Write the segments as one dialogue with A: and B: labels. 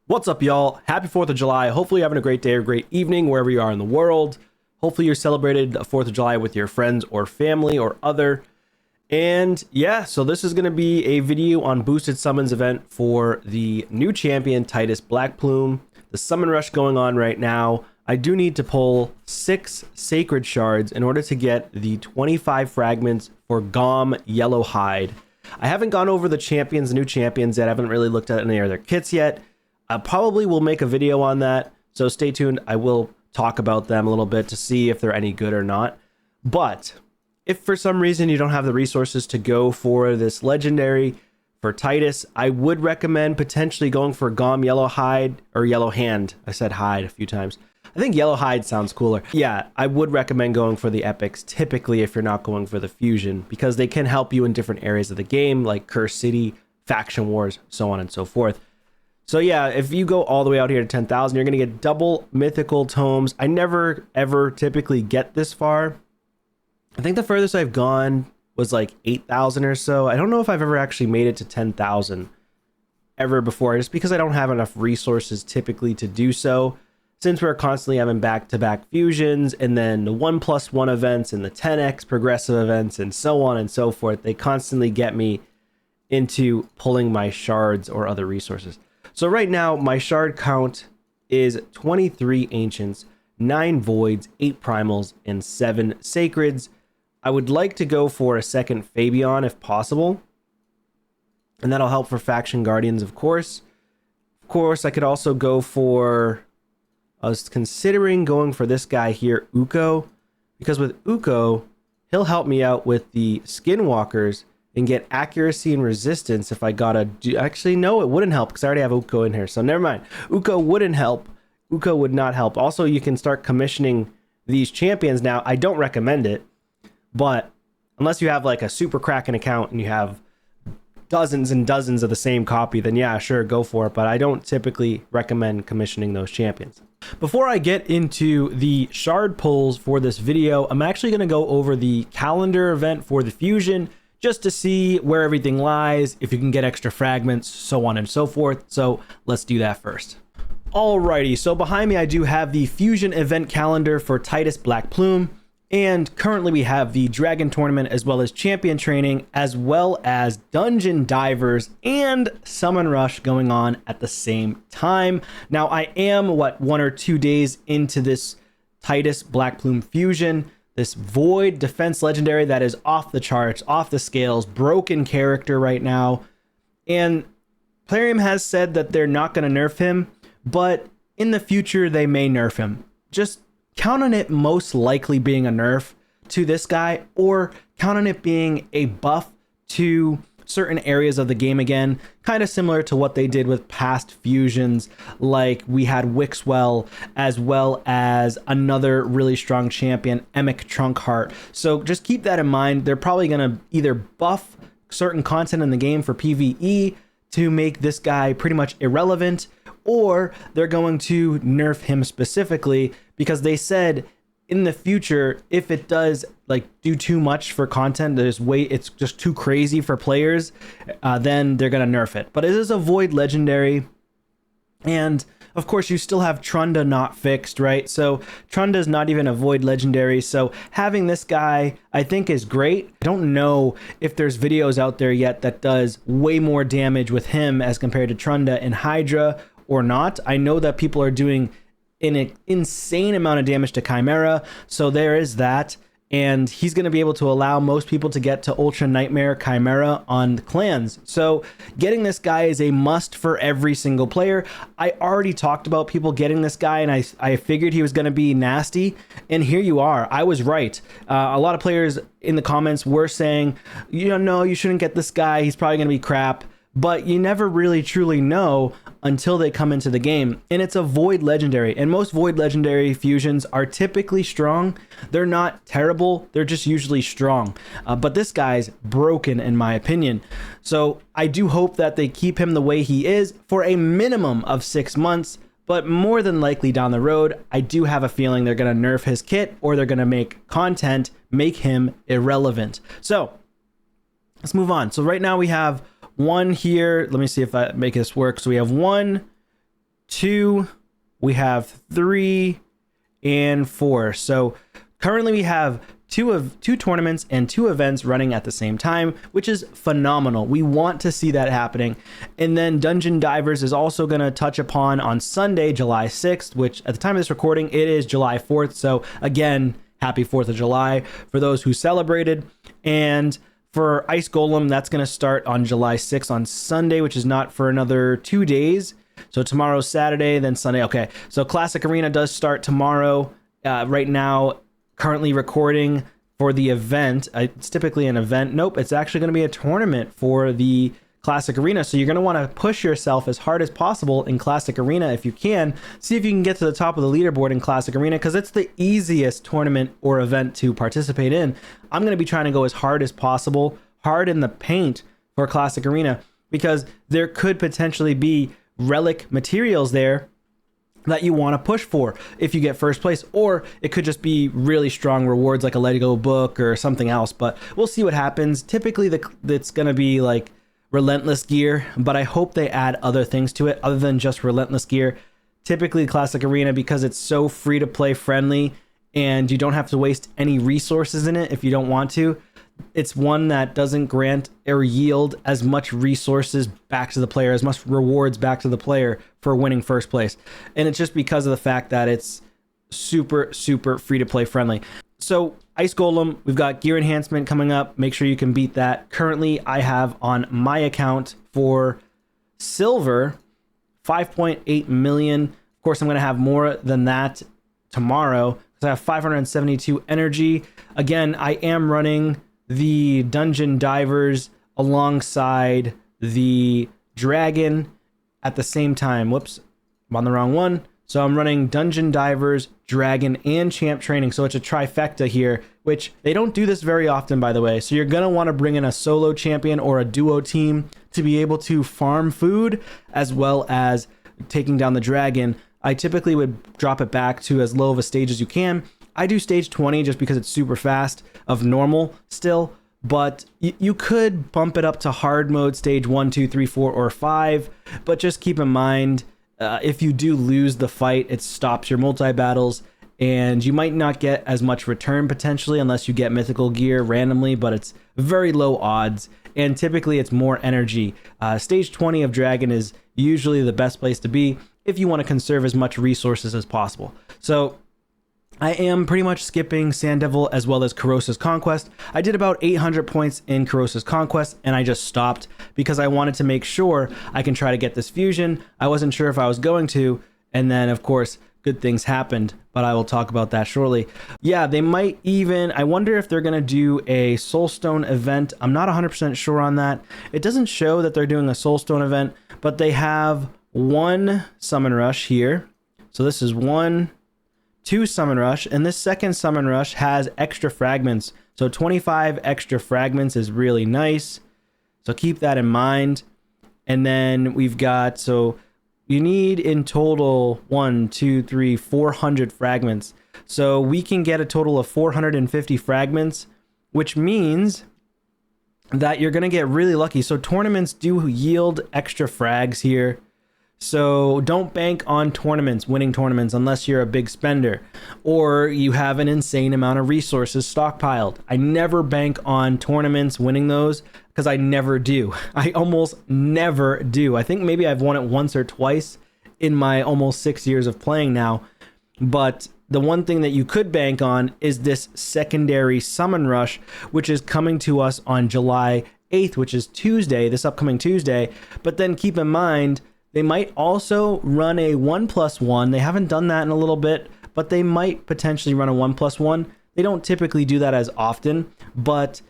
A: What's up, y'all? Happy 4th of July. Hopefully you're having a great day or great evening wherever you are in the world. Hopefully you're celebrated the 4th of July with your friends or family or other. And yeah, so this is going to be a video on Boosted Summons event for the new champion, TITUS Black Plume. The summon rush going on right now. I do need to pull 6 sacred shards in order to get the 25 fragments for Gom Yellow Hide. I haven't gone over the champions, the new champions yet. I haven't really looked at any of their kits yet. I probably will make a video on that, so stay tuned. I will talk about them a little bit to see if they're any good or not. But if for some reason you don't have the resources to go for this legendary for TITUS, I would recommend potentially going for Gom Yellow Hide or Yellow Hand. I said hide a few times. I think Yellow Hide sounds cooler. Yeah, I would recommend going for the epics typically if you're not going for the fusion, because they can help you in different areas of the game like Curse City, Faction Wars, so on and so forth. So yeah, if you go all the way out here to 10,000, you're going to get double mythical tomes. I never, ever typically get this far. I think the furthest I've gone was like 8,000 or so. I don't know if I've ever actually made it to 10,000 ever before, just because I don't have enough resources typically to do so. Since we're constantly having back-to-back fusions and then the 1+1 events and the 10x progressive events and so on and so forth, they constantly get me into pulling my shards or other resources. So right now, my shard count is 23 Ancients, 9 Voids, 8 Primals, and 7 Sacreds. I would like to go for a second Fabian if possible, and that'll help for Faction Guardians, of course. Of course, I could also go for... I was considering going for this guy here, Uko, because with Uko, he'll help me out with the Skinwalkers and get accuracy and resistance if I gotta do... Actually, no, it wouldn't help because I already have Uko in here, so never mind. Uko wouldn't help. Uko would not help. Also, you can start commissioning these champions now. I don't recommend it, but unless you have like a super Kraken account and you have dozens and dozens of the same copy, then yeah, sure, go for it, but I don't typically recommend commissioning those champions. Before I get into the shard pulls for this video, I'm actually going to go over the calendar event for the fusion, just to see where everything lies, if you can get extra fragments, so on and so forth. So let's do that first. Alrighty, so behind me I do have the fusion event calendar for TITUS Black Plume, and currently we have the Dragon Tournament as well as Champion Training, as well as Dungeon Divers and Summon Rush going on at the same time. Now I am, 1 or 2 days into this TITUS Black Plume fusion. This Void Defense Legendary that is off the charts, off the scales, broken character right now. And Plarium has said that they're not going to nerf him, but in the future they may nerf him. Just count on it most likely being a nerf to this guy, or count on it being a buff to certain areas of the game again, kind of similar to what they did with past fusions, like we had Wixwell, as well as another really strong champion, Emic Trunkheart. So just keep that in mind. They're probably going to either buff certain content in the game for PvE to make this guy pretty much irrelevant, or they're going to nerf him specifically, because they said in the future, if it does like do too much for content, it's just too crazy for players, then they're gonna nerf it. But it is a Void Legendary, and of course you still have Trunda not fixed, right? So Trunda is not even a Void Legendary, so having this guy I think is great. I don't know if there's videos out there yet that does way more damage with him as compared to Trunda and Hydra or not. I know that people are doing an insane amount of damage to Chimera, so there is that, and he's going to be able to allow most people to get to Ultra Nightmare Chimera on the clans. So getting this guy is a must for every single player. I already talked about people getting this guy, and I figured he was going to be nasty, and here you are. I was right. A lot of players in the comments were saying, no, you shouldn't get this guy, he's probably going to be crap. But you never really truly know until they come into the game. And it's a Void Legendary, and most Void Legendary fusions are typically strong. They're not terrible, they're just usually strong. But this guy's broken in my opinion. So I do hope that they keep him the way he is for a minimum of 6 months. But more than likely down the road, I do have a feeling they're going to nerf his kit, or they're going to make content make him irrelevant. So let's move on. So right now we have one here. Let me see if I make this work. So we have 1, 2, we have 3, and 4. So currently we have two tournaments and 2 events running at the same time, which is phenomenal. We want to see that happening. And then Dungeon Divers is also going to touch upon on Sunday, July 6th, which at the time of this recording, it is July 4th. So again, happy 4th of July for those who celebrated. And for Ice Golem, that's going to start on July 6th on Sunday, which is not for another 2 days. So tomorrow's Saturday, then Sunday. Okay, so Classic Arena does start tomorrow. Right now, currently recording for the event. It's typically an event. Nope, it's actually going to be a tournament for the Classic Arena. So you're going to want to push yourself as hard as possible in Classic Arena if you can. See if you can get to the top of the leaderboard in Classic Arena, because it's the easiest tournament or event to participate in. I'm going to be trying to go as hard as possible, hard in the paint for Classic Arena, because there could potentially be relic materials there that you want to push for if you get first place, or it could just be really strong rewards like a Lego book or something else. But we'll see what happens. Typically it's going to be like relentless gear, but I hope they add other things to it other than just relentless gear. Typically Classic Arena, because it's so free to play friendly and you don't have to waste any resources in it if you don't want to, it's one that doesn't grant or yield as much resources back to the player, as much rewards back to the player for winning first place. And it's just because of the fact that it's super, super free to play friendly. So Ice Golem, we've got gear enhancement coming up. Make sure you can beat that. Currently, I have on my account for silver 5.8 million. Of course, I'm going to have more than that tomorrow because I have 572 energy. Again, I am running the Dungeon Divers alongside the Dragon at the same time. Whoops, I'm on the wrong one. So I'm running Dungeon Divers, Dragon, and Champ Training. So it's a trifecta here, which they don't do this very often, by the way. So you're going to want to bring in a solo champion or a duo team to be able to farm food as well as taking down the Dragon. I typically would drop it back to as low of a stage as you can. I do stage 20 just because it's super fast of normal still, but you could bump it up to hard mode stage 1, 2, 3, 4, or 5. But just keep in mind, if you do lose the fight, it stops your multi-battles, and you might not get as much return potentially unless you get mythical gear randomly, but it's very low odds, and typically it's more energy. Stage 20 of Dragon is usually the best place to be if you want to conserve as much resources as possible. So I am pretty much skipping Sand Devil as well as Corrosa's Conquest. I did about 800 points in Corrosa's Conquest, and I just stopped because I wanted to make sure I can try to get this fusion. I wasn't sure if I was going to, and then of course good things happened, but I will talk about that shortly. Yeah, they might even, I wonder if they're going to do a Soulstone event. I'm not 100% sure on that. It doesn't show that they're doing a Soulstone event, but they have one Summon Rush here. So this is 1, 2 Summon Rush, and this second Summon Rush has extra fragments. So 25 extra fragments is really nice. So keep that in mind. And then we've got, so you need in total 400 fragments. So we can get a total of 450 fragments, which means that you're going to get really lucky. So tournaments do yield extra frags here. So don't bank on tournaments, winning tournaments, unless you're a big spender or you have an insane amount of resources stockpiled. I never bank on tournaments winning those because I never do. I almost never do. I think maybe I've won it once or twice in my almost 6 years of playing now. But the one thing that you could bank on is this secondary Summon Rush, which is coming to us on July 8th, which is Tuesday, this upcoming Tuesday. But then keep in mind, they might also run a 1+1. They haven't done that in a little bit, but they might potentially run a 1+1. They don't typically do that as often, but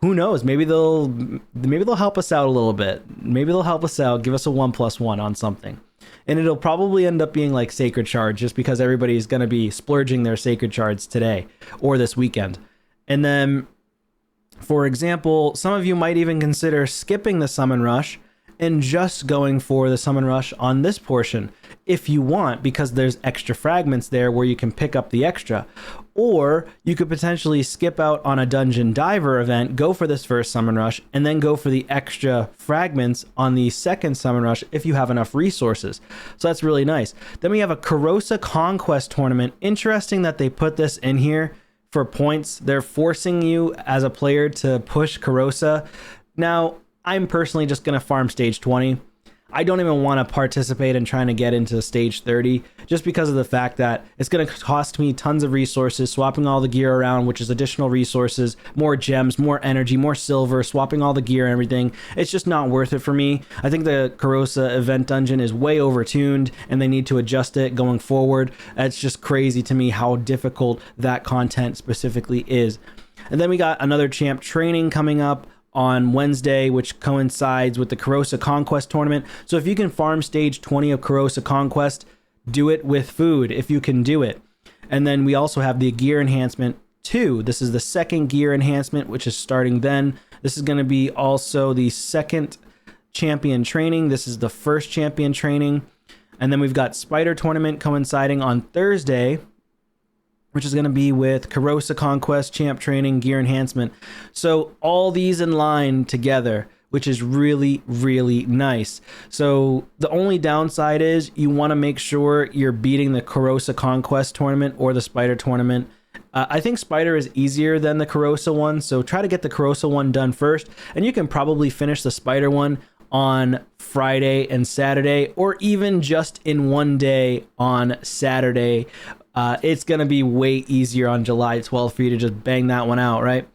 A: who knows? Maybe they'll help us out a little bit. Maybe they'll help us out, give us a 1+1 on something. And it'll probably end up being like Sacred Shards, just because everybody's going to be splurging their Sacred Shards today or this weekend. And then, for example, some of you might even consider skipping the Summon Rush and just going for the Summon Rush on this portion. if you want, because there's extra fragments there where you can pick up the extra. Or you could potentially skip out on a dungeon diver event, go for this first summon rush, and then go for the extra fragments on the second summon rush if you have enough resources. So that's really nice. Then we have a Karosa Conquest tournament. Interesting that they put this in here for points. They're forcing you as a player to push Karosa. Now, I'm personally just going to farm stage 20. I don't even want to participate in trying to get into stage 30 just because of the fact that it's going to cost me tons of resources, swapping all the gear around, which is additional resources, more gems, more energy, more silver, swapping all the gear and everything. It's just not worth it for me. I think the Karosa event dungeon is way overtuned and they need to adjust it going forward. It's just crazy to me how difficult that content specifically is. And then we got another champ training coming up on Wednesday, which coincides with the Karosa Conquest tournament. So if you can farm stage 20 of Karosa Conquest, do it with food if you can do it. And then we also have the gear enhancement 2. This is the second gear enhancement, which is starting then. This is going to be also the second champion training. This is the first champion training. And then we've got Spider tournament coinciding on Thursday, which is going to be with Karosa Conquest, Champ Training, Gear Enhancement. So all these in line together, which is really, really nice. So the only downside is you want to make sure you're beating the Karosa Conquest tournament or the Spider tournament. I think Spider is easier than the Karosa one, so try to get the Karosa one done first, and you can probably finish the Spider one on Friday and Saturday, or even just in one day on Saturday. It's going to be way easier on July 12th for you to just bang that one out, right?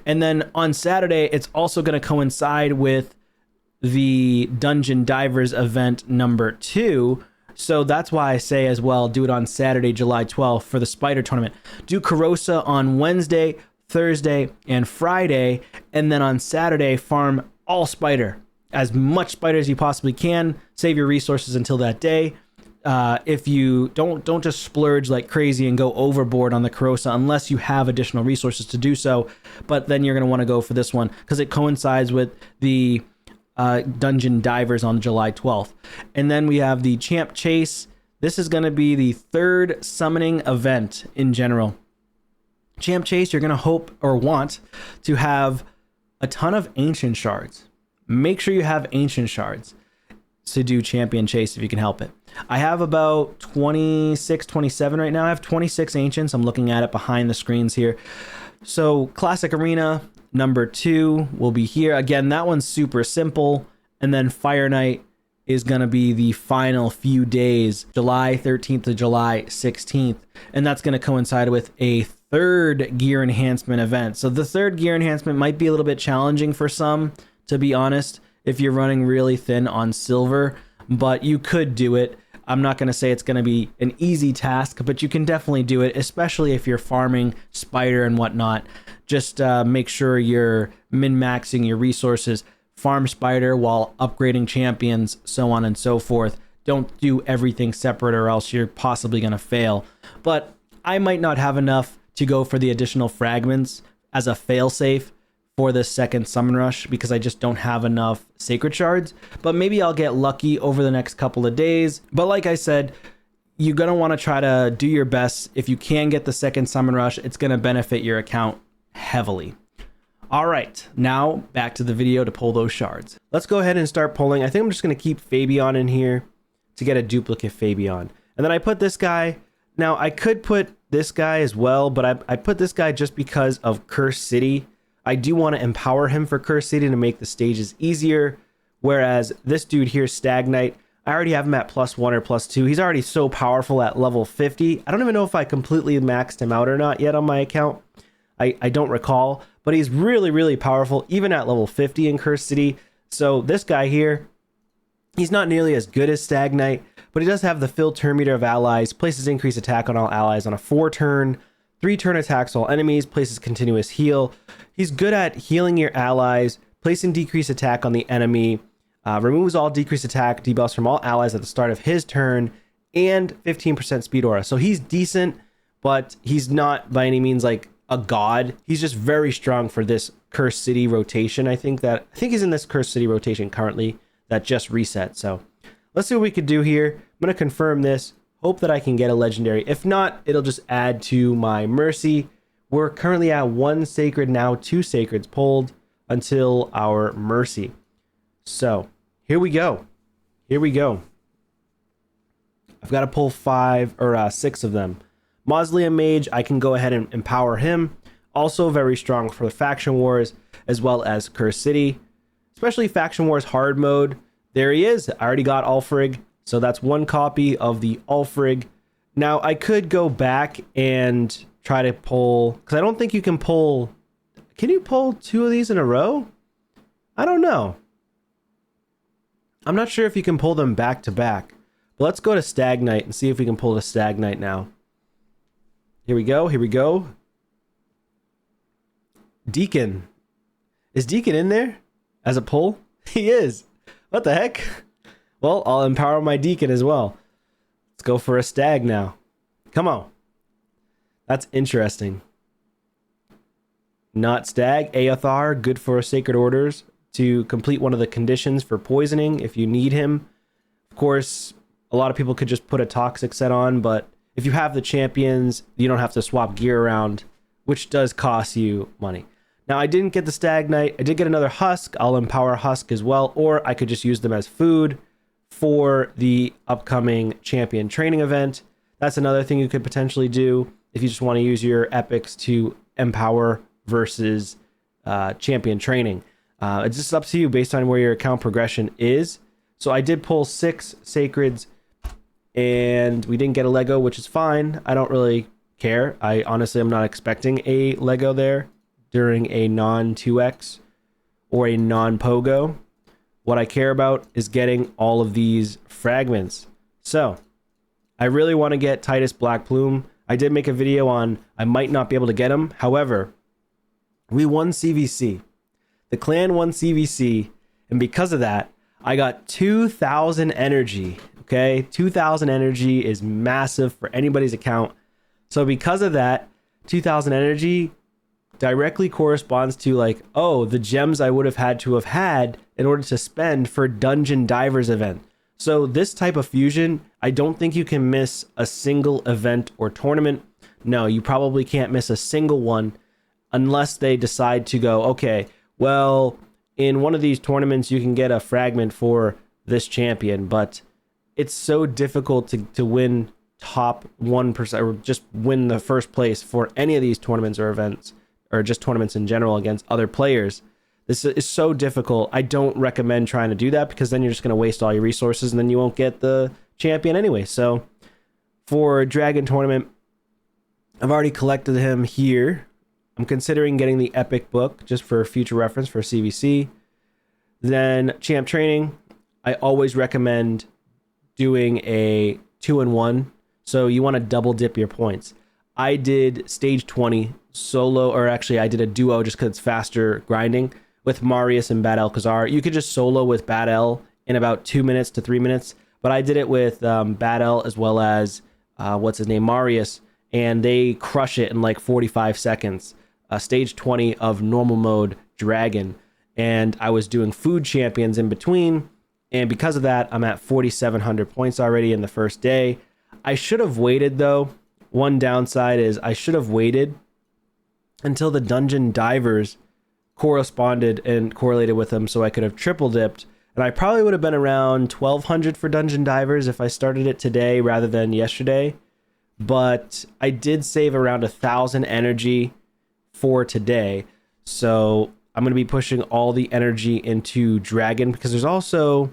A: And then on Saturday, it's also going to coincide with the Dungeon Divers event number 2. So that's why I say as well, do it on Saturday, July 12th for the Spider tournament. Do Karosa on Wednesday, Thursday, and Friday. And then on Saturday, farm all Spider. As much Spider as you possibly can. Save your resources until that day. If you don't just splurge like crazy and go overboard on the Karosa unless you have additional resources to do so, but then you're going to want to go for this one because it coincides with the Dungeon Divers on July 12th. And then we have the Champ Chase. This is going to be the third summoning event in general. Champ Chase, you're going to hope or want to have a ton of Ancient Shards. Make sure you have Ancient Shards to do Champion Chase if you can help it. I have about 26, 27 right now. I have 26 Ancients. I'm looking at it behind the screens here. So Classic Arena number 2 will be here. Again, that one's super simple. And then Fire Night is going to be the final few days, July 13th to July 16th. And that's going to coincide with a third gear enhancement event. So the third gear enhancement might be a little bit challenging for some, to be honest, if you're running really thin on silver, but you could do it. I'm not going to say it's going to be an easy task, but you can definitely do it, especially if you're farming Spider and whatnot. Just make sure you're min-maxing your resources, farm Spider while upgrading champions, so on and so forth. Don't do everything separate or else you're possibly going to fail. But I might not have enough to go for the additional fragments as a failsafe for the second summon rush because I just don't have enough sacred shards, but maybe I'll get lucky over the next couple of days. But like I said, you're going to want to try to do your best. If you can get the second summon rush, it's going to benefit your account heavily. All right, now back to the video to pull those shards. Let's go ahead and start pulling. I think I'm just going to keep Fabian in here to get a duplicate Fabian. And then I put this guy. Now I could put this guy as well, but I put this guy just because of Cursed City. I do want to empower him for Cursed City to make the stages easier, whereas this dude here, Stagnite, I already have him at +1 or +2. He's already so powerful at level 50. I don't even know if I completely maxed him out or not yet on my account. I don't recall, but he's really, really powerful, even at level 50 in Cursed City. So this guy here, he's not nearly as good as Stagnite, but he does have the fill turn meter of allies, places increased attack on all allies on a 4-turn, 3-turn attacks all enemies, places continuous heal. He's good at healing your allies, placing decreased attack on the enemy, removes all decreased attack debuffs from all allies at the start of his turn, and 15% speed aura. So he's decent, but he's not by any means like a god. He's just very strong for this Cursed City rotation. I think he's in this Cursed City rotation currently that just reset. So let's see what we could do here. going to confirm this. Hope that I can get a legendary. If not, it'll just add to my mercy. We're currently at 1 sacred now, 2 sacreds pulled until our mercy. So here we go. Here we go. I've got to pull 5 or 6 of them. Mausoleum Mage, I can go ahead and empower him. Also very strong for the Faction Wars, as well as Curse City. Especially Faction Wars hard mode. There he is. I already got Ulfrig. So that's 1 copy of the Ulfrig. Now, I could go back and try to pull... Because I don't think you can pull... Can you pull 2 of these in a row? I don't know. I'm not sure if you can pull them back to back. But let's go to Stag Knight and see if we can pull the Stag Knight now. Here we go. Here we go. Deacon. Is Deacon in there as a pull? He is. What the heck? Well, I'll empower my Deacon as well. Let's go for a Stag now. Come on. That's interesting. Not Stag. Aothar, good for Sacred Orders to complete one of the conditions for poisoning if you need him. Of course, a lot of people could just put a Toxic set on, but if you have the champions, you don't have to swap gear around, which does cost you money. Now, I didn't get the Stag Knight. I did get another Husk. I'll empower Husk as well, or I could just use them as food for the upcoming champion training event. That's another thing you could potentially do if you just want to use your epics to empower versus champion training. It's just up to you based on where your account progression is. So I did pull 6 sacreds, and we didn't get a Lego, which is fine. I don't really care. I honestly am not expecting a Lego there during a non-2x or a non-Pogo. What I care about is getting all of these fragments. So I really want to get TITUS Black Plume. I did make a video on I might not be able to get him. However, we won CVC. The clan won CVC, and because of that, I got 2,000 energy. Okay, 2,000 energy is massive for anybody's account. So because of that, 2,000 energy directly corresponds to like, oh, the gems I would have had in order to spend for Dungeon Divers event. So this type of fusion, I don't think you can miss a single event or tournament. No, you probably can't miss a single one unless they decide to go, okay, well, in one of these tournaments, you can get a fragment for this champion, but it's so difficult to win top 1% or just win the first place for any of these tournaments or events, or just tournaments in general against other players. This is so difficult. I don't recommend trying to do that because then you're just going to waste all your resources and then you won't get the champion anyway. So for Dragon Tournament, I've already collected him here. I'm considering getting the Epic Book just for future reference for CVC. Then Champ Training, I always recommend doing a 2-in-1. So you want to double dip your points. I did stage 20 solo, or actually I did a duo just because it's faster grinding with Marius and Bad El Khazar. You could just solo with Bad El in about 2 minutes to 3 minutes, but I did it with Bad El as well as what's his name, Marius, and they crush it in like 45 seconds. Stage 20 of normal mode Dragon, and I was doing food champions in between, and because of that, I'm at 4,700 points already in the first day. I should have waited though. One downside is I should have waited until the Dungeon Divers corresponded and correlated with them so I could have triple dipped, and I probably would have been around 1,200 for Dungeon Divers if I started it today rather than yesterday. But I did save around 1,000 energy for today, so I'm going to be pushing all the energy into Dragon because there's also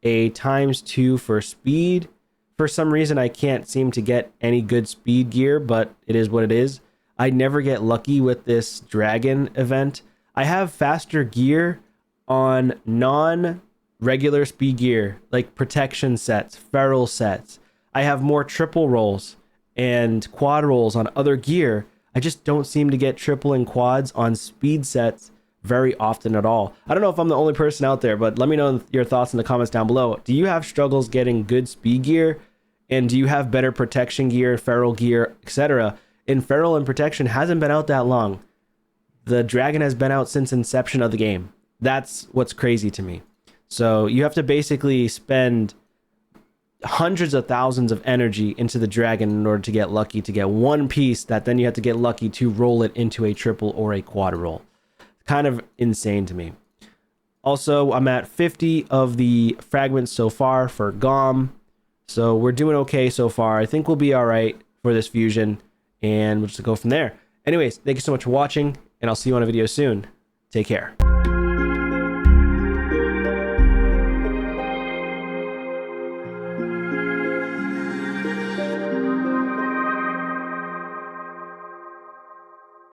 A: a ×2 for speed. For some reason, I can't seem to get any good speed gear, but it is what it is. I never get lucky with this Dragon event. I have faster gear on non-regular speed gear, like protection sets, feral sets. I have more triple rolls and quad rolls on other gear. I just don't seem to get triple and quads on speed sets very often at all. I don't know if I'm the only person out there, but let me know your thoughts in the comments down below. Do you have struggles getting good speed gear? And do you have better protection gear, feral gear, etc.? And feral and protection hasn't been out that long. The Dragon has been out since inception of the game. That's what's crazy to me. So you have to basically spend hundreds of thousands of energy into the dragon in order to get lucky to get one piece that then you have to get lucky to roll it into a triple or a quad roll. Kind of insane to me. Also, I'm at 50 of the fragments so far for GOM. So we're doing okay so far. I think we'll be all right for this fusion, and we'll just go from there. Anyways, thank you so much for watching, and I'll see you on a video soon. Take care.